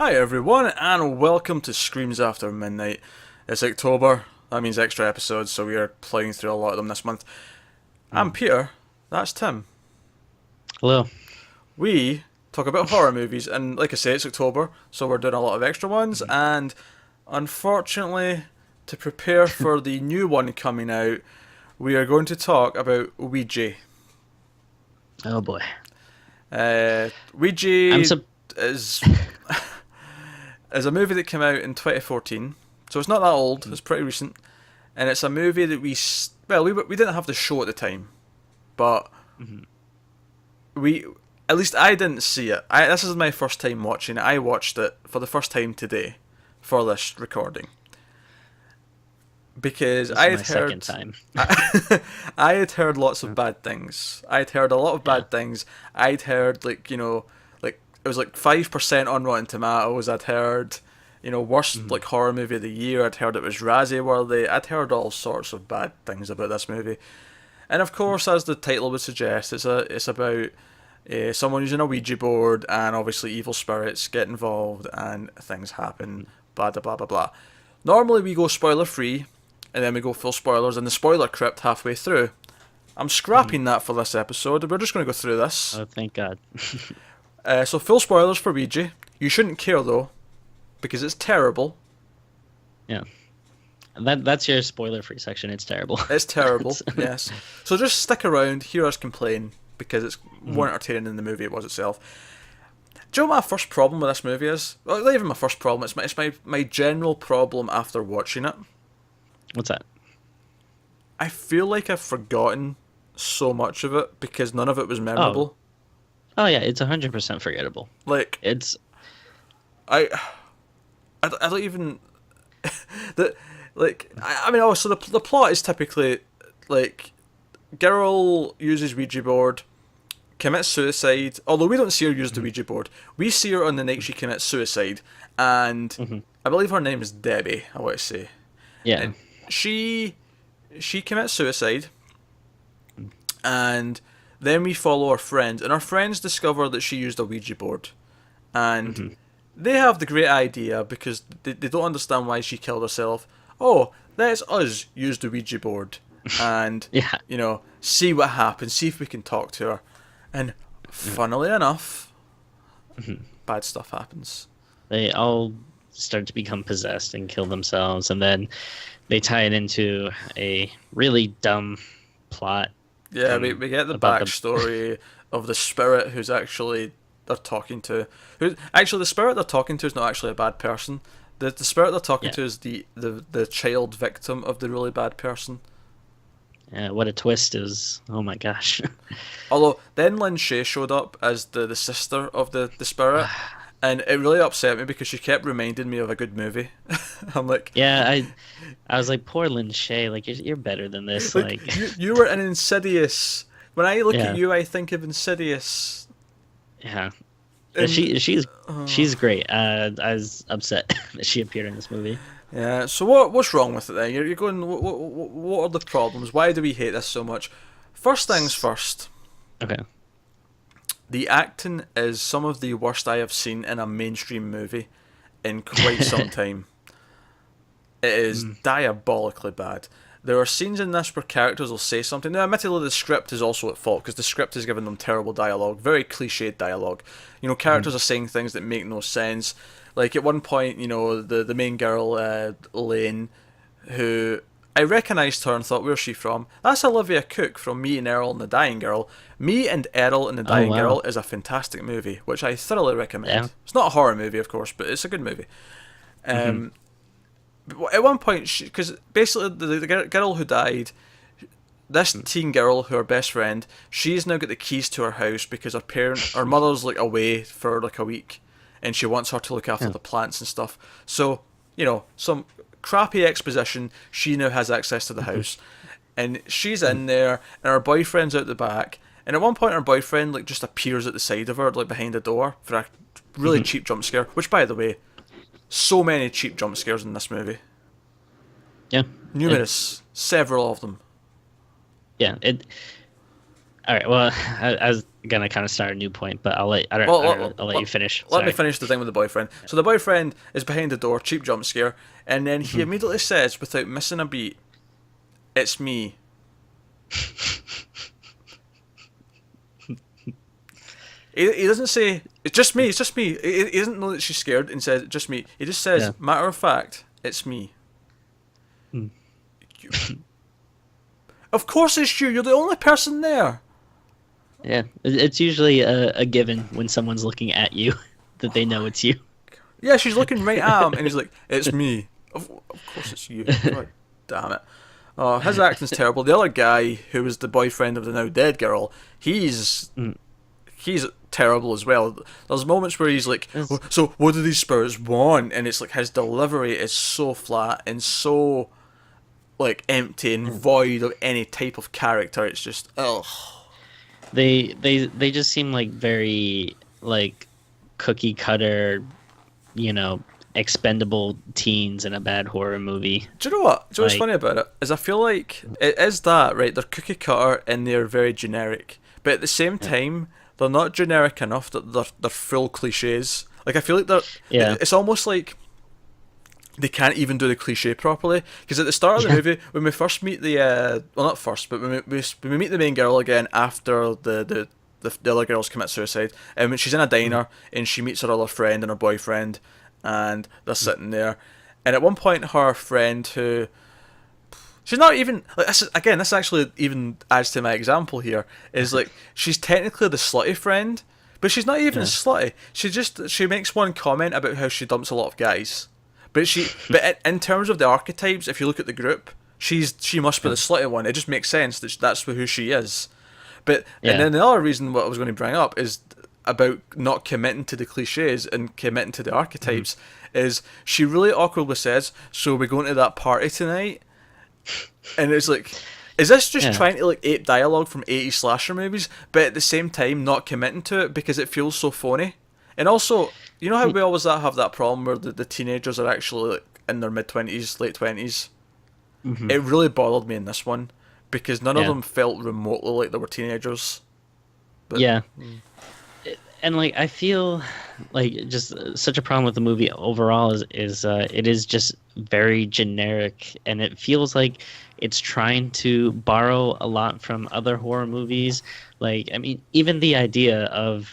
Hi everyone, and welcome to Screams After Midnight. It's October, that means extra episodes, so we are playing through a lot of them this month. I'm Peter, that's Tim. Hello. We talk about horror movies, and like I say, it's October, so we're doing a lot of extra ones, and unfortunately, to prepare for the new one coming out, we are going to talk about Ouija. Oh boy. I'm Ouija so is is a movie that came out in 2014, so it's not that old. It's pretty recent, and it's a movie that we didn't have the show at the time, but we at least I didn't see it. This is my first time watching it. I watched it for the first time today for this recording because this I is had my heard second time. I had heard lots of bad things. I'd heard a lot of bad things. I'd heard like it was like 5% on Rotten Tomatoes. I'd heard worst like horror movie of the year. I'd heard it was Razzie worthy. I'd heard all sorts of bad things about this movie. And of course, as the title would suggest, it's about someone using a Ouija board, and obviously evil spirits get involved and things happen. Blah blah blah blah blah. Normally we go spoiler free, and then we go full spoilers in the spoiler crypt halfway through. I'm scrapping that for this episode. We're just going to go through this. Oh, thank God. So full spoilers for Ouija. You shouldn't care though, because it's terrible. Yeah. That's your spoiler-free section. It's terrible. It's terrible, yes. So just stick around, hear us complain, because it's more entertaining than the movie it was itself. Do you know what my first problem with this movie is? Well, not even my first problem, it's my general problem after watching it. What's that? I feel like I've forgotten so much of it because none of it was memorable. Oh yeah, it's 100% forgettable. Like, It's I don't even... I mean, also the plot is typically like girl uses Ouija board, commits suicide. Although we don't see her use the Ouija board, we see her on the night she commits suicide, and I believe her name is Debbie. I want to say, yeah. and she commits suicide, and then we follow her friends, and our friends discover that she used a Ouija board, and they have the great idea because they don't understand why she killed herself. Oh, let's us use the Ouija board and, Yeah. see what happens, see if we can talk to her. And funnily enough, bad stuff happens. They all start to become possessed and kill themselves, and then they tie it into a really dumb plot. Yeah, we get the about backstory of the spirit who's actually they're talking to. Actually, the spirit they're talking to is not actually a bad person. The spirit they're talking to is the child victim of the really bad person. What a twist is. Oh my gosh. Although, then Lynn Shay showed up as the sister of the spirit, and it really upset me because she kept reminding me of a good movie. I'm like... Yeah, I was like, poor Lynn Shay, like, you're better than this. Like, you were an Insidious. When I look Yeah. at you, I think of Insidious. yeah. And- She's great. I was upset that she appeared in this movie. Yeah, so what's wrong with it then? You're going, what are the problems? Why do we hate this so much? First things first, Okay. the acting is some of the worst I have seen in a mainstream movie in quite some time. It is diabolically bad. There are scenes in this where characters will say something. Now, admittedly, the script is also at fault because the script is giving them terrible dialogue, very cliched dialogue. Characters are saying things that make no sense. Like at one point, the main girl, Lane, who I recognised her and thought, where's she from? That's Olivia Cooke from Me and Earl and the Dying Girl. Me and Earl and the Dying wow. Girl is a fantastic movie, which I thoroughly recommend. Yeah. It's not a horror movie, of course, but it's a good movie. But at one point, because basically the girl who died, this teen girl, who her best friend, she's now got the keys to her house because her mother's like away for like a week, and she wants her to look after the plants and stuff. So some crappy exposition. She now has access to the house, and she's in there, and her boyfriend's out the back. And at one point, her boyfriend like just appears at the side of her, like behind the door, for a really cheap jump scare. Which, by the way, so many cheap jump scares in this movie. Yeah. Numerous. Several of them. Yeah. All right. Well, I was gonna kind of start a new point, but Well, I don't know, I'll let you finish. let me Sorry. finish the thing with the boyfriend. So the boyfriend is behind the door, cheap jump scare, and then he Mhm. immediately says, without missing a beat, "It's me." He doesn't say it's just me. It's just me. He doesn't know that she's scared and says it's just me. He just says, Yeah. matter of fact, it's me. Mm. You- Of course it's you. You're the only person there. Yeah. It's usually a given when someone's looking at you that they know it's you. Yeah, she's looking right at him, and he's like, "It's me." Of course it's you. God damn it. Oh, his acting's terrible. The other guy, who was the boyfriend of the now dead girl, he's Mm. he's terrible as well. There's moments where he's like, It's- "So what do these spirits want?" And it's like his delivery is so flat and so like empty and void of any type of character. It's just ugh. they just seem like very like cookie cutter, you know, expendable teens in a bad horror movie. Do you know what? Do you know what's Like, funny about it? Is I feel like it is that, right? They're cookie cutter and they're very generic. But at the same yeah. time, they're not generic enough that they're full cliches. Like I feel like they're Yeah. it's almost like they can't even do the cliche properly. Because at the start of the Yeah. movie, when we first meet the well, not first, but when we meet the main girl again after the other girls commit suicide, and when she's in a diner and she meets her other friend and her boyfriend, and they're sitting there, and at one point her friend who she's not even like this actually even adds to my example here is like she's technically the slutty friend, but she's not even Yeah. slutty. She makes one comment about how she dumps a lot of guys, but in terms of the archetypes, if you look at the group, she must be the slutty one. It just makes sense that that's who she is. But and Yeah. then the other reason what I was going to bring up is about not committing to the cliches and committing to the archetypes is she really awkwardly says, "So we're going to that party tonight," and it's like, is this just Yeah. trying to like ape dialogue from 80s slasher movies, but at the same time not committing to it because it feels so phony? And also, you know how we always have that problem where the teenagers are actually like in their mid-20s, late 20s? Hmm. It really bothered me in this one because none of Yeah. them felt remotely like they were teenagers. But Yeah. And like I feel like just such a problem with the movie overall is it is just very generic, and it feels like it's trying to borrow a lot from other horror movies. Like, I mean, even the idea of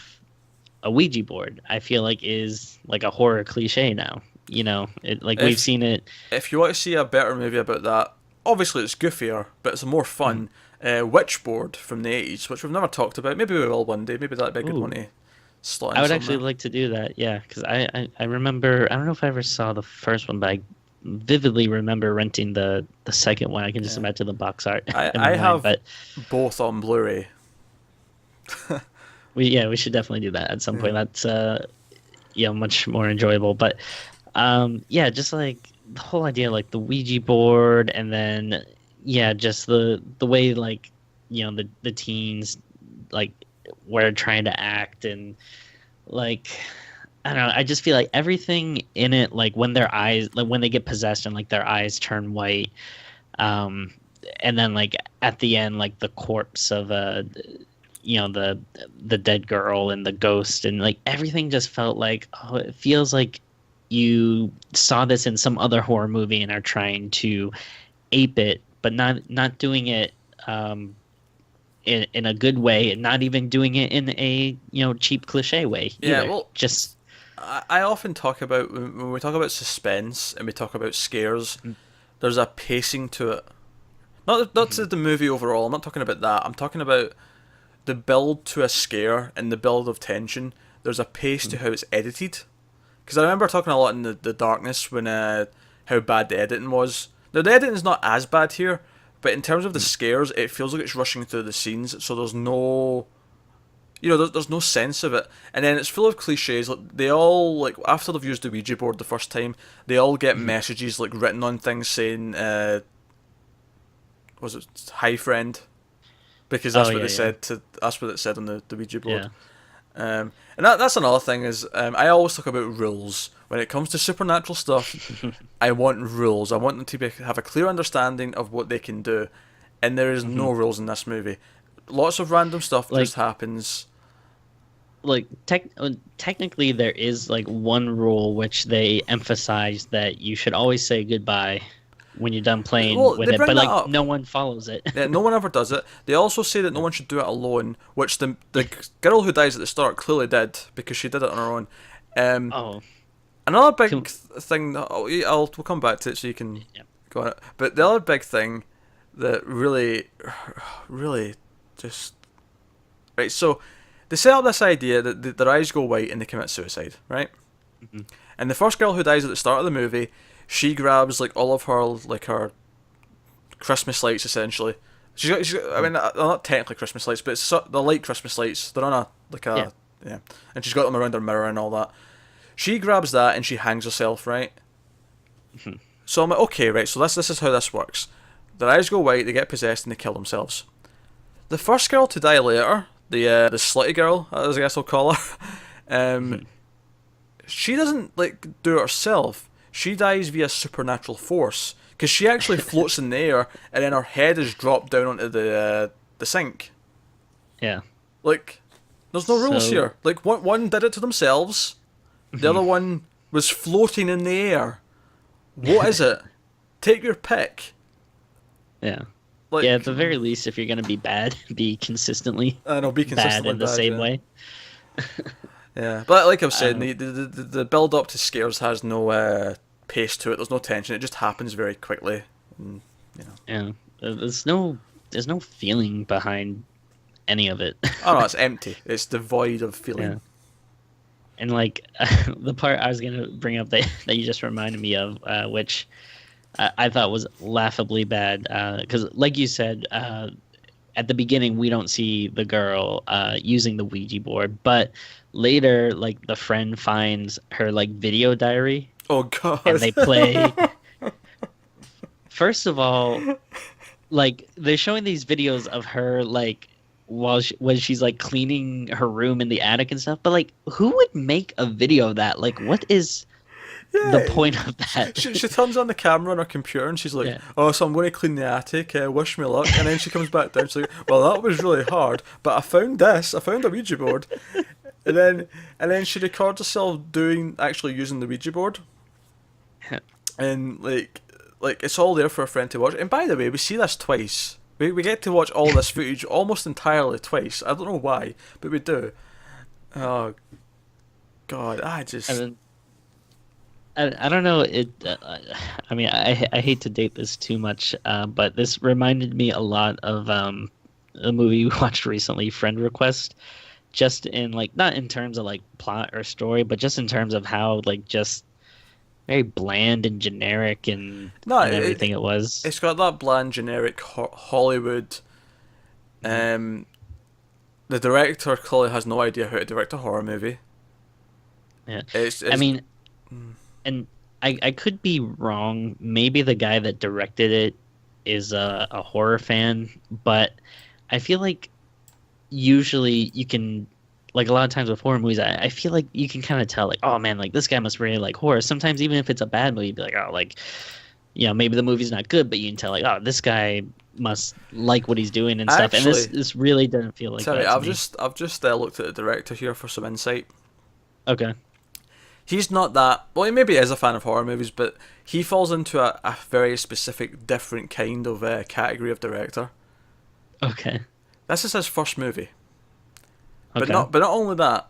a Ouija board, I feel like is like a horror cliche now. You know, it like we've if seen it. if you want to see a better movie about that, obviously it's goofier, but it's more fun. Witchboard from the 80s, which we've never talked about. Maybe we will one day. Maybe that'd be a good Ooh, one to slot I in would actually somewhere. like to do that. Yeah, because I remember, I don't know if I ever saw the first one, but I vividly remember renting the second one. I can just Yeah. imagine the box art in I my mind. have But both on Blu-ray. we should definitely do that at some Yeah. point. That's much more enjoyable. But yeah, just like the whole idea, like the Ouija board, and then yeah, just the way like the teens like were trying to act, and like I don't know, I just feel like everything in it, like when their eyes, like when they get possessed and like their eyes turn white, um and then like at the end, like the corpse of the dead girl and the ghost, and like everything just felt like, oh, it feels like you saw this in some other horror movie and are trying to ape it, but not doing it in a good way, and not even doing it in a cheap cliche way Yeah, either. well, Just I often talk about when we talk about suspense and we talk about scares, there's a pacing to it. Not to the movie overall. I'm not talking about that. I'm talking about the build to a scare and the build of tension. There's a pace to how it's edited. Because I remember talking a lot in the darkness when how bad the editing was. Now the editing is not as bad here, but in terms of the scares, it feels like it's rushing through the scenes. So there's no, there's no sense of it. And then it's full of cliches. Like they all like after they've used the Ouija board the first time, they all get messages like written on things saying, was it "Hi friend"? Because oh that's what yeah, they yeah, said to. That's what it said on the Ouija board. yeah. And that's another thing is I always talk about rules when it comes to supernatural stuff. I want rules. I want them to have a clear understanding of what they can do, and there is no rules in this movie. lots of random stuff Like just happens. like technically there is like one rule which they emphasize that you should always say goodbye when you're done playing Well, with they it, bring but that like up. no one follows it. Yeah, no one ever does it. They also say that no one should do it alone, which the girl who dies at the start clearly did because she did it on her own. Um, Oh, Another big can, thing that we'll come back to it so you can yeah. go on it. But the other big thing that really, really just right. So they set up this idea that their eyes go white and they commit suicide, right? Mhm. And the first girl who dies at the start of the movie, she grabs like all of her Christmas lights essentially. I mean, they're not technically Christmas lights, but they're like Christmas lights. They're on a Yeah. yeah, and she's got them around her mirror and all that. She grabs that and she hangs herself, right? Mhm. So I'm like, okay, right. So this is how this works. Their eyes go white, they get possessed, and they kill themselves. The first girl to die later, the slutty girl, as I guess I'll call her, Mhm. she doesn't like do it herself. She dies via supernatural force because she actually floats in the air, and then her head is dropped down onto the sink. Yeah. Like, there's no rules So here. Like, one did it to themselves, the mhm. other one was floating in the air. What is it? Take your pick. Yeah. Like, Yeah, at the very least, if you're gonna be bad, be consistently I know, be bad consistently in the bad. same Yeah. way. Yeah, but like I've said, Um, the build up to scares has no pace to it. There's no tension. It just happens very quickly. And, you know. yeah, there's no feeling behind any of it. Oh no, it's empty. It's devoid of Yeah, feeling. and like the part I was gonna bring up that you just reminded me of, which I thought was laughably bad, because like you said, at the beginning we don't see the girl using the Ouija board, but later like the friend finds her like video diary Oh and god. they play. First of all, like they're showing these videos of her like when she's like cleaning her room in the attic and stuff, but like who would make a video of that? Like what is the Yeah. point of She, that? she turns on the camera on her computer and she's like, Yeah. "Oh, so I'm going to clean the attic. Wish me luck." And then she comes back down. She's like, "Well, that was really hard, but I found this. I found a Ouija board." And then she records herself actually using the Ouija board, and like it's all there for a friend to watch. And by the way, we see this twice. We get to watch all this footage almost entirely twice. I don't know why, but we do. Oh God, I just And then I don't know it. I mean, I hate to date this too much, but this reminded me a lot of a movie we watched recently, Friend Request. Just in like not in terms of like plot or story, but just in terms of how like just very bland and generic no. and everything it was. It's got that bland, generic Hollywood. Um, the director clearly has no idea how to direct a horror movie. Yeah, It's, I it's mean, and I could be wrong. Maybe the guy that directed it is a horror fan, but I feel like usually you can like a lot of times with horror movies I feel like you can kind of tell like oh man like this guy must really like horror. Sometimes even if it's a bad movie you'd be like oh like maybe the movie's not good but you can tell like oh this guy must like what he's doing and stuff and actually, this really doesn't feel like sorry, that to I've me. just looked at the director here for some insight. Okay. He's not that well. He maybe is a fan of horror movies, but he falls into a very specific, different kind of category of director. Okay. This is his first movie, but Okay. not only that.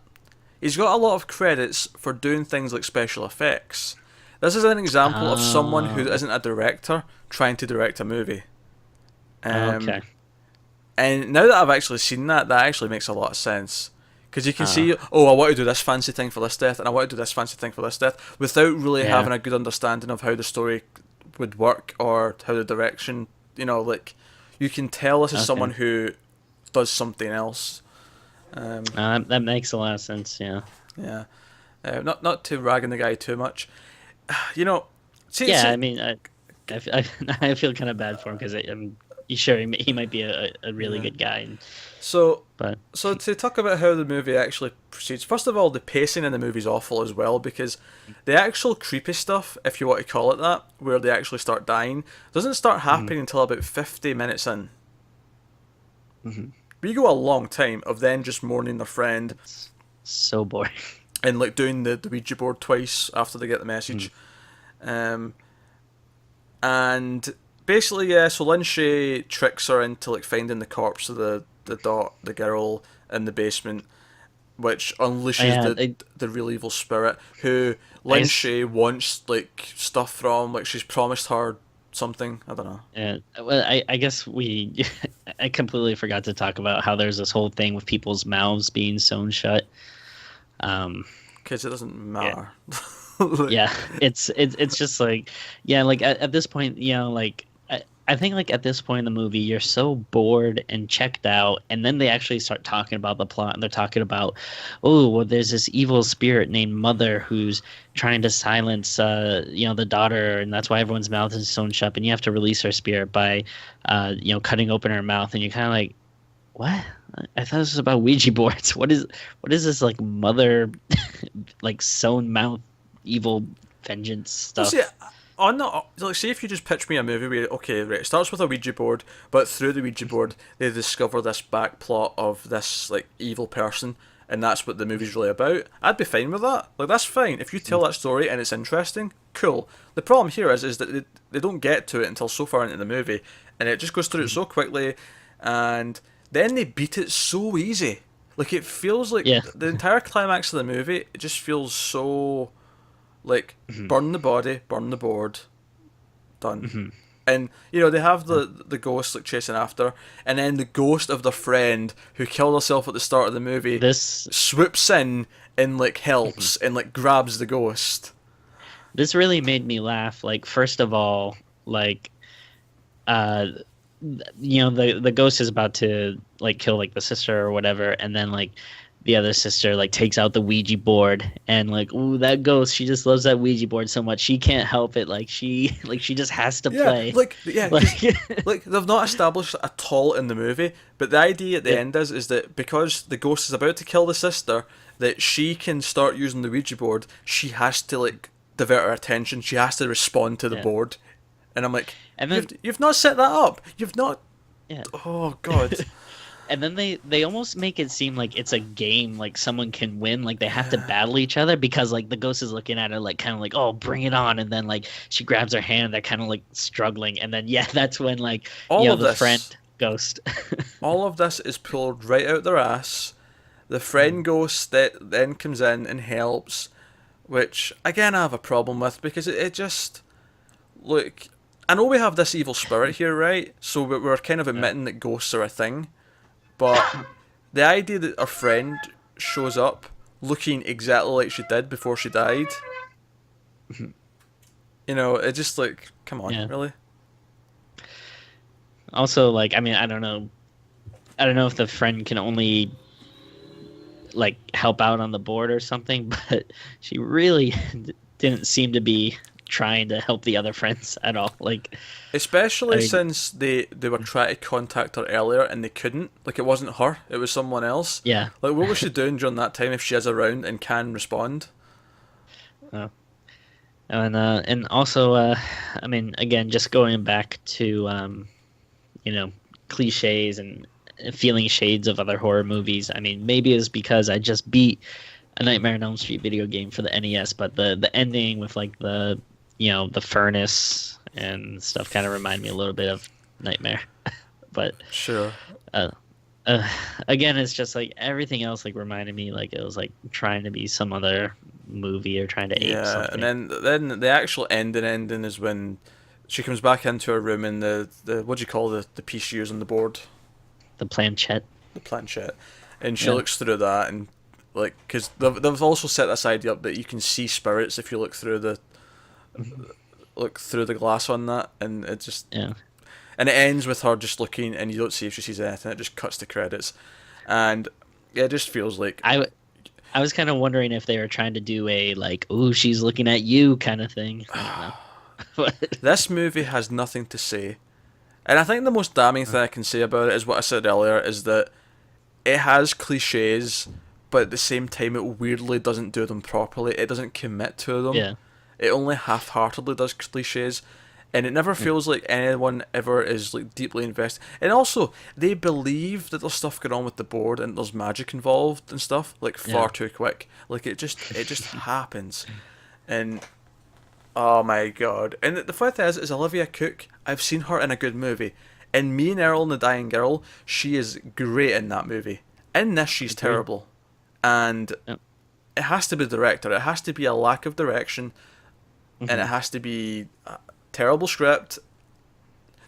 He's got a lot of credits for doing things like special effects. This is an example of someone who Oh, isn't a director trying to direct a movie. okay. And now that I've actually seen that actually makes a lot of sense. Because you can Uh, see, oh, I want to do this fancy thing for this death, and I want to do this fancy thing for this death, without really yeah. having a good understanding of how the story would work or how the direction, like, you can tell this is Okay. someone who does something else. That makes a lot of sense. Yeah. Yeah. Not to rag on the guy too much. You know, Yeah. see, I mean, I feel kind of bad for him because I'm sure he might be a really yeah. good guy, and, So, but so to talk about how the movie actually proceeds, first of all, the pacing in the movie is awful as well because the actual creepy stuff, if you want to call it that, where they actually start dying, doesn't start happening until about 50 minutes in. mm-hmm. But you go a long time of then just mourning their friend It's so boring. and like doing the Ouija board twice after they get the message. Um, and basically, yeah, so Lin Shaye tricks her into like finding the corpse of the girl in the basement, which unleashes Yeah, the real evil spirit who I Lin s- Shaye wants like stuff from, like she's promised her something. I don't know. yeah. Well, I guess we I completely forgot to talk about how there's this whole thing with people's mouths being sewn shut. Um, Because it doesn't yeah, matter. Like, yeah. It's just like, yeah, like at this point, like I think like at this point in the movie, you're so bored and checked out, and then they actually start talking about the plot, and they're talking about, oh, well, there's this evil spirit named Mother who's trying to silence, the daughter, and that's why everyone's mouth is sewn shut, and you have to release her spirit by, cutting open her mouth, and you're kind of like, what? I thought this was about Ouija boards. What is this like Mother, like sewn mouth, evil vengeance well, see, stuff? on the like, say if you just pitch me a movie where okay, right, it starts with a Ouija board, but through the Ouija board they discover this back plot of this like evil person, and that's what the movie's really about. I'd be fine with that. Like that's fine if you tell that story and it's interesting. Cool. The problem here is that they don't get to it until so far into the movie, and it just goes through it so quickly, and then they beat it so easy. Like it feels like Yeah. the entire climax of the movie. It just feels so like burn the body, burn the board, done. And they have the ghost like chasing after, and then the ghost of the friend who killed herself at the start of the movie This swoops in and like helps and like grabs the ghost. this really made me laugh. Like, first of all, like, uh, the ghost is about to like kill like the sister or whatever, and then like the other sister like takes out the Ouija board, and like, ooh, that ghost, she just loves that Ouija board so much she can't help it. Like she just has to Yeah, play. yeah, Like, like they've not established at all in the movie, but the idea at the yeah, end is that because the ghost is about to kill the sister, that she can start using the Ouija board. She has to like divert her attention. She has to respond to the yeah. board, and I'm like, And then you've not set that up. You've not. yeah. Oh God. And then they almost make it seem like it's a game, like someone can win, like they have to Yeah. battle each other, because like the ghost is looking at her like kind of like, oh, bring it on, and then like she grabs her hand, they're kind of like struggling, and then yeah, that's when like All of the friend this, ghost. all of this is pulled right out their ass. The friend ghost that then comes in and helps, which again I have a problem with because it just look. I know we have this evil spirit here, right? So we're kind of Yeah. admitting that ghosts are a thing, but the idea that our friend shows up looking exactly like she did before she died, it just like, come on, Yeah. really? Also, like, I mean, I don't know if the friend can only like help out on the board or something, but she really didn't seem to be trying to help the other friends at all. Like, I Especially mean, since they were trying to contact her earlier and they couldn't. Like it wasn't her, it was someone else. yeah. Like what was she doing during that time if she is around and can respond? Uh, and also, I mean, again, just going back to you know, cliches and feeling shades of other horror movies. I mean, maybe it's because I just beat a Nightmare on Elm Street video game for the NES, but the ending with like the furnace and stuff kind of remind me a little bit of Nightmare. But Sure. uh, uh, again, it's just like everything else like reminded me like it was like trying to be some other movie or trying to ape Yeah, and something. then the actual ending is when she comes back into her room and the what do you call the piece she used on the board, The planchette. the planchette, and she Yeah. looks through that and like because they've also set this idea up that you can see spirits if you look through the glass on that, and it just Yeah. and it ends with her just looking and you don't see if she sees anything. It just cuts to credits, and yeah, it just feels like I was kind of wondering if they were trying to do a like, "Ooh, she's looking at you" kind of thing. I don't know. But this movie has nothing to say. And I think the most damning thing I can say about it is what I said earlier, is that it has cliches, but at the same time it weirdly doesn't do them properly. It doesn't commit to them. yeah, It only half-heartedly does cliches. and it never feels like anyone ever is like deeply invested. And also, they believe that there's stuff going on with the board and there's magic involved and stuff like far too quick. Like it just happens, and oh my god! And the funny thing is Olivia Cooke. I've seen her in a good movie. In Me and Earl and the Dying Girl, she is great in that movie. In this, she's terrible, and it has to be the director. It has to be a lack of direction, and it has to be a terrible script.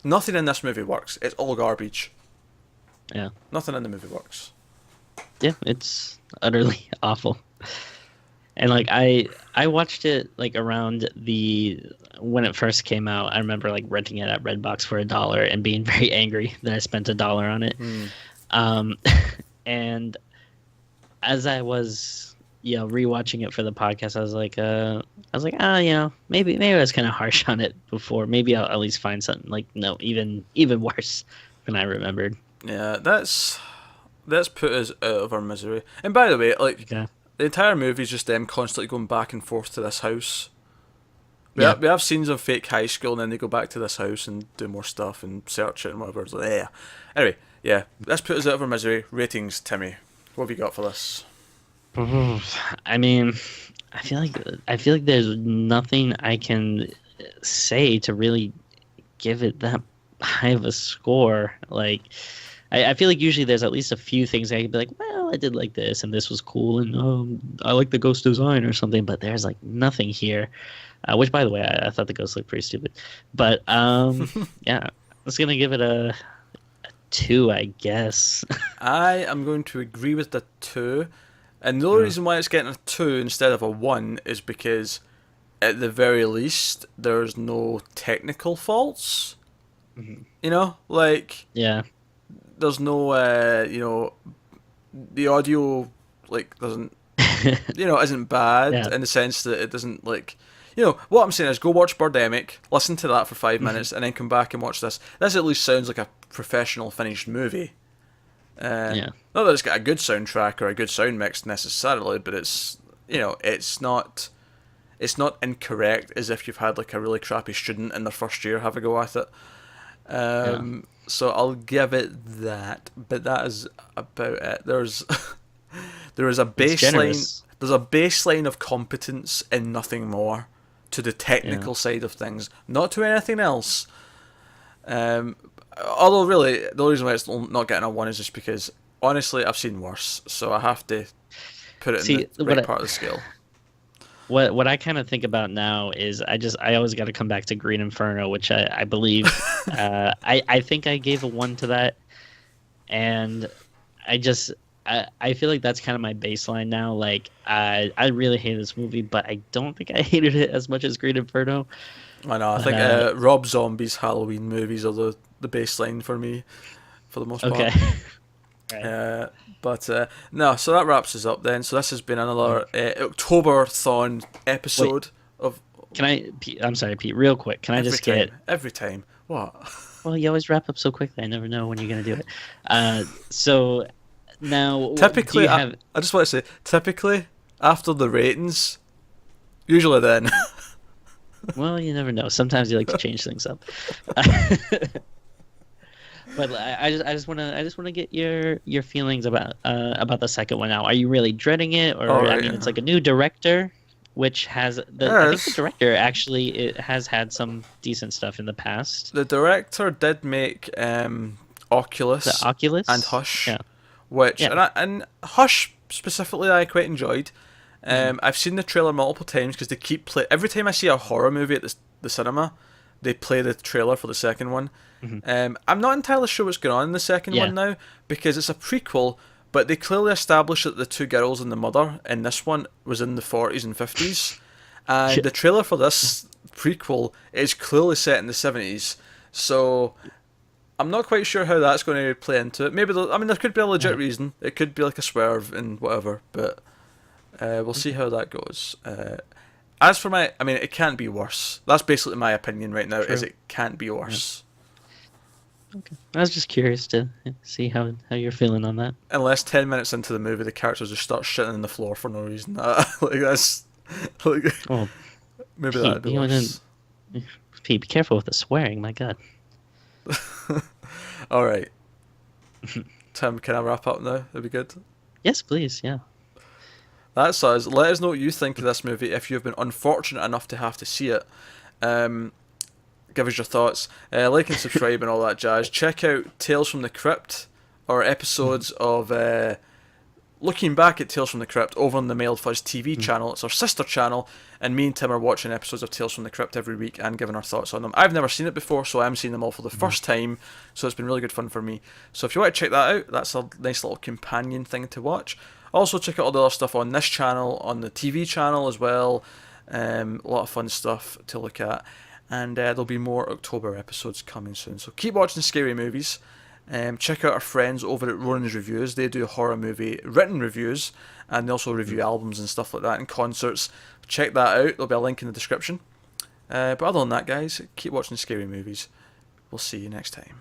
Nothing in this movie works. It's all garbage. Yeah. Nothing in the movie works. Yeah, it's utterly awful. And like I watched it like around when it first came out. I remember like renting it at Redbox for $1 and being very angry that I spent $1 on it. And as I was rewatching it for the podcast, I was like, maybe I was kind of harsh on it before. Maybe I'll at least find something like even worse than I remembered. Yeah, that's put us out of our misery. And by the way, like the entire movie is just them constantly going back and forth to this house. We have scenes of fake high school, and then they go back to this house and do more stuff and search it and whatever. It's like, yeah. Anyway, let's put us out of our misery. Ratings, Timmy. What have you got for this? I mean, I feel like there's nothing I can say to really give it that high of a score. Like, I feel like usually there's at least a few things I can be like, well, I did like this, and this was cool, and I like the ghost design or something. But there's like nothing here. Which, by the way, I thought the ghost looked pretty stupid. But yeah, I was gonna give it a 2, I guess. I am going to agree with the 2. And the only reason why it's getting a 2 instead of a 1 is because, at the very least, there's no technical faults. You know, like there's no the audio like doesn't isn't bad in the sense that it doesn't like. What I'm saying is go watch Birdemic, listen to that for 5 minutes, and then come back and watch this. This at least sounds like a professional finished movie. Not that it's got a good soundtrack or a good sound mix necessarily, but it's it's not incorrect as if you've had like a really crappy student in their first year have a go at it. So I'll give it that, but that is about it. There is a baseline. There's a baseline of competence and nothing more to the technical side of things, not to anything else. Although really, the only reason why it's not getting a 1 is just because honestly I've seen worse, so I have to put it in the right part of the scale. What I kind of think about now is I always got to come back to Green Inferno, which I believe I think I gave a 1 to that, and I feel like that's kind of my baseline now. Like I really hate this movie, but I don't think I hated it as much as Green Inferno. I know. I think Rob Zombie's Halloween movies are the baseline for me, for the most part. Okay. Right. But no, so that wraps us up then. So this has been another October-thon episode of. Can I? I'm sorry, Pete. Real quick, can I just get every time? What? Well, you always wrap up so quickly. I never know when you're gonna do it. So now, typically, I just want to say, typically after the ratings, usually then. Well, you never know. Sometimes you like to change things up. But I just want to get your feelings about the second one now. Are you really dreading it, or I mean, it's like a new director, which has I think the director actually has had some decent stuff in the past. The director did make Oculus, and Hush, which and Hush specifically I quite enjoyed. I've seen the trailer multiple times because they keep every time I see a horror movie at the cinema, they play the trailer for the second one. I'm not entirely sure what's going on in the second one now because it's a prequel, but they clearly established that the two girls and the mother in this one was in the 40s and 50s, and the trailer for this prequel is clearly set in the 70s. So I'm not quite sure how that's going to play into it. Maybe there could be a legit reason. It could be like a swerve and whatever, but. We'll see how that goes. As for it can't be worse. That's basically my opinion right now. True. Is it can't be worse. Yeah. Okay. I was just curious to see how you're feeling on that. Unless 10 minutes into the movie, the characters just start shitting on the floor for no reason. Like that's like. Oh, maybe that'd be worse. Pete, be careful with the swearing. My God. All right, Tim, can I wrap up now? That'd be good. Yes, please. Yeah. That's us. Let us know what you think of this movie if you've been unfortunate enough to have to see it. Um, Give us your thoughts. Like and subscribe and all that jazz. Check out Tales from the Crypt, or episodes of looking back at Tales from the Crypt over on the Mailed Fuzz TV channel. It's our sister channel, and me and Tim are watching episodes of Tales from the Crypt every week and giving our thoughts on them. I've never seen it before, so I'm seeing them all for the first time, so it's been really good fun for me. So if you want to check that out, that's a nice little companion thing to watch. Also check out all the other stuff on this channel, on the TV channel as well. A lot of fun stuff to look at. And there'll be more October episodes coming soon. So keep watching scary movies. Check out our friends over at Ronin's Reviews. They do horror movie written reviews, and they also review albums and stuff like that and concerts. Check that out. There'll be a link in the description. But other than that, guys, keep watching scary movies. We'll see you next time.